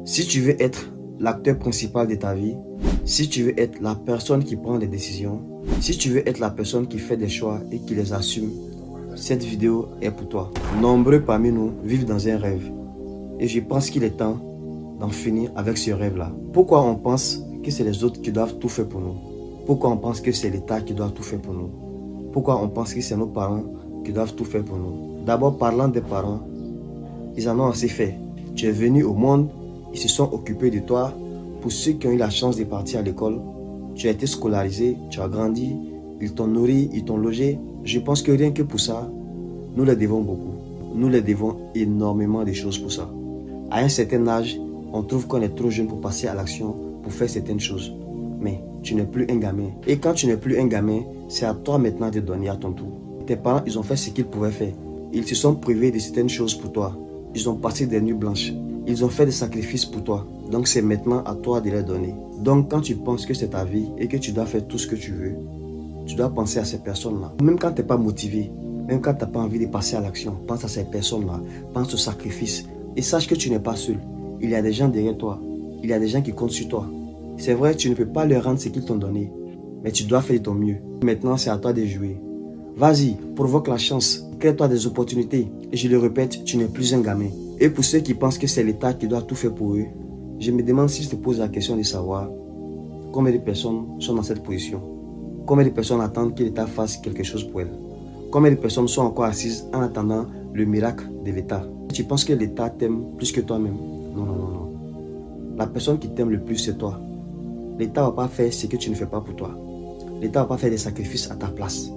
Si tu veux être l'acteur principal de ta vie, si tu veux être la personne qui prend des décisions, si tu veux être la personne qui fait des choix et qui les assume, cette vidéo est pour toi. Nombreux parmi nous vivent dans un rêve. Et je pense qu'il est temps d'en finir avec ce rêve-là. Pourquoi on pense que c'est les autres qui doivent tout faire pour nous? Pourquoi on pense que c'est l'État qui doit tout faire pour nous? Pourquoi on pense que c'est nos parents qui doivent tout faire pour nous? D'abord, parlant des parents, ils en ont assez fait. Tu es venu au monde, ils se sont occupés de toi. Pour ceux qui ont eu la chance de partir à l'école, tu as été scolarisé, tu as grandi, ils t'ont nourri, ils t'ont logé. Je pense que rien que pour ça, nous les devons beaucoup. Nous les devons énormément de choses pour ça. À un certain âge, on trouve qu'on est trop jeune pour passer à l'action, pour faire certaines choses. Mais tu n'es plus un gamin. Et quand tu n'es plus un gamin, c'est à toi maintenant de donner à ton tour. Tes parents, ils ont fait ce qu'ils pouvaient faire. Ils se sont privés de certaines choses pour toi. Ils ont passé des nuits blanches. Ils ont fait des sacrifices pour toi. Donc c'est maintenant à toi de les donner. Donc quand tu penses que c'est ta vie et que tu dois faire tout ce que tu veux, tu dois penser à ces personnes-là. Même quand tu n'es pas motivé, même quand tu n'as pas envie de passer à l'action, pense à ces personnes-là. Pense au sacrifice. Et sache que tu n'es pas seul. Il y a des gens derrière toi. Il y a des gens qui comptent sur toi. C'est vrai, tu ne peux pas leur rendre ce qu'ils t'ont donné. Mais tu dois faire de ton mieux. Maintenant, c'est à toi de jouer. Vas-y, provoque la chance. Crée-toi des opportunités. Et je le répète, tu n'es plus un gamin. Et pour ceux qui pensent que c'est l'État qui doit tout faire pour eux, je me demande si je te pose la question de savoir combien de personnes sont dans cette position. Combien de personnes attendent que l'État fasse quelque chose pour elles. Combien de personnes sont encore assises en attendant le miracle de l'État. Tu penses que l'État t'aime plus que toi-même? Non, non, non, non. La personne qui t'aime le plus, c'est toi. L'État ne va pas faire ce que tu ne fais pas pour toi. L'État ne va pas faire des sacrifices à ta place.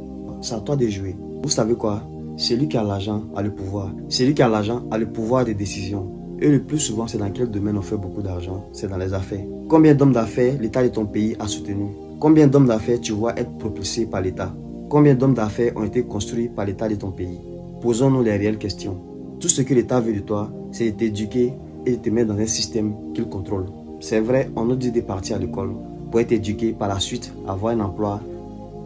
C'est à toi de jouer. Vous savez quoi? Celui qui a l'argent a le pouvoir. Celui qui a l'argent a le pouvoir de décision. Et le plus souvent, c'est dans quel domaine on fait beaucoup d'argent? C'est dans les affaires. Combien d'hommes d'affaires l'État de ton pays a soutenu? Combien d'hommes d'affaires tu vois être propulsés par l'État? Combien d'hommes d'affaires ont été construits par l'État de ton pays? Posons-nous les réelles questions. Tout ce que l'État veut de toi, c'est de t'éduquer et de te mettre dans un système qu'il contrôle. C'est vrai, on nous dit de partir à l'école pour être éduqué, par la suite avoir un emploi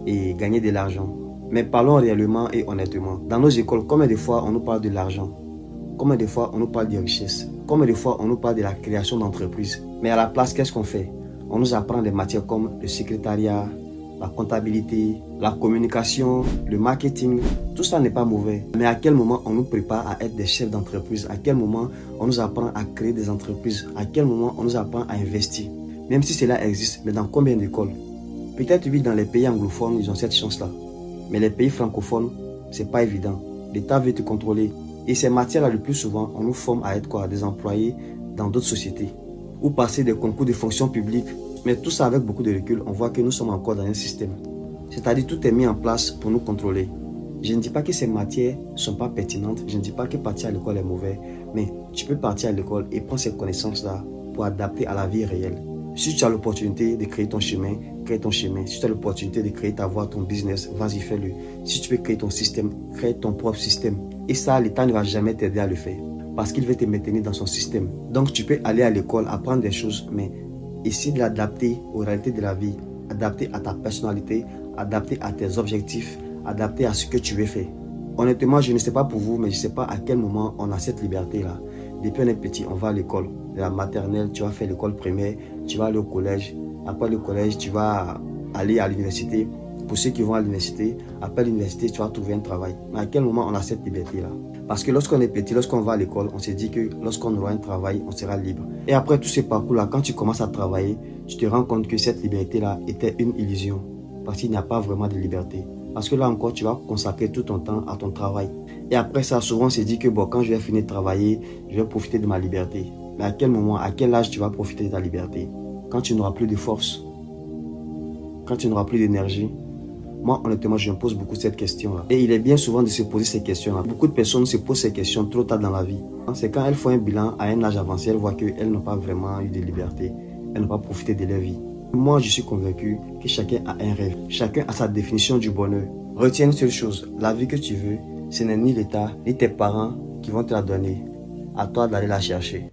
et gagner de l'argent. Mais parlons réellement et honnêtement. Dans nos écoles, combien de fois on nous parle de l'argent? Combien de fois on nous parle de richesse? Combien de fois on nous parle de la création d'entreprises? Mais à la place, qu'est-ce qu'on fait? On nous apprend des matières comme le secrétariat, la comptabilité, la communication, le marketing. Tout ça n'est pas mauvais. Mais à quel moment on nous prépare à être des chefs d'entreprise? À quel moment on nous apprend à créer des entreprises? À quel moment on nous apprend à investir? Même si cela existe, mais dans combien d'écoles? Peut-être oui, dans les pays anglophones, ils ont cette chance-là. Mais les pays francophones, c'est pas évident. L'État veut te contrôler. Et ces matières-là, le plus souvent, on nous forme à être quoi? Des employés dans d'autres sociétés. Ou passer des concours de fonction publique. Mais tout ça avec beaucoup de recul, on voit que nous sommes encore dans un système. C'est-à-dire tout est mis en place pour nous contrôler. Je ne dis pas que ces matières ne sont pas pertinentes. Je ne dis pas que partir à l'école est mauvais. Mais tu peux partir à l'école et prendre ces connaissances-là pour adapter à la vie réelle. Si tu as l'opportunité de créer ton chemin, crée ton chemin. Si tu as l'opportunité de créer ta voie, ton business, vas-y, fais-le. Si tu veux créer ton système, crée ton propre système. Et ça, l'État ne va jamais t'aider à le faire. Parce qu'il veut te maintenir dans son système. Donc tu peux aller à l'école, apprendre des choses, mais essayer de l'adapter aux réalités de la vie. Adapter à ta personnalité, adapter à tes objectifs, adapter à ce que tu veux faire. Honnêtement, je ne sais pas pour vous, mais je ne sais pas à quel moment on a cette liberté-là. Depuis on est petit, on va à l'école. De la maternelle, tu vas faire l'école primaire, tu vas aller au collège. Après le collège, tu vas aller à l'université. Pour ceux qui vont à l'université, après l'université, tu vas trouver un travail. Mais à quel moment on a cette liberté-là? Parce que lorsqu'on est petit, lorsqu'on va à l'école, on se dit que lorsqu'on aura un travail, on sera libre. Et après tout ce parcours-là, quand tu commences à travailler, tu te rends compte que cette liberté-là était une illusion. Parce qu'il n'y a pas vraiment de liberté. Parce que là encore, tu vas consacrer tout ton temps à ton travail. Et après ça, souvent on se dit que bon, quand je vais finir de travailler, je vais profiter de ma liberté. Mais à quel moment, à quel âge tu vas profiter de ta liberté? Quand tu n'auras plus de force? Quand tu n'auras plus d'énergie? Moi, honnêtement, je me pose beaucoup cette question-là. Et il est bien souvent de se poser ces questions-là. Beaucoup de personnes se posent ces questions trop tard dans la vie. C'est quand elles font un bilan à un âge avancé, elles voient qu'elles n'ont pas vraiment eu de liberté. Elles n'ont pas profité de leur vie. Moi, je suis convaincu que chacun a un rêve. Chacun a sa définition du bonheur. Retiens une seule chose. La vie que tu veux, ce n'est ni l'État, ni tes parents qui vont te la donner. À toi d'aller la chercher.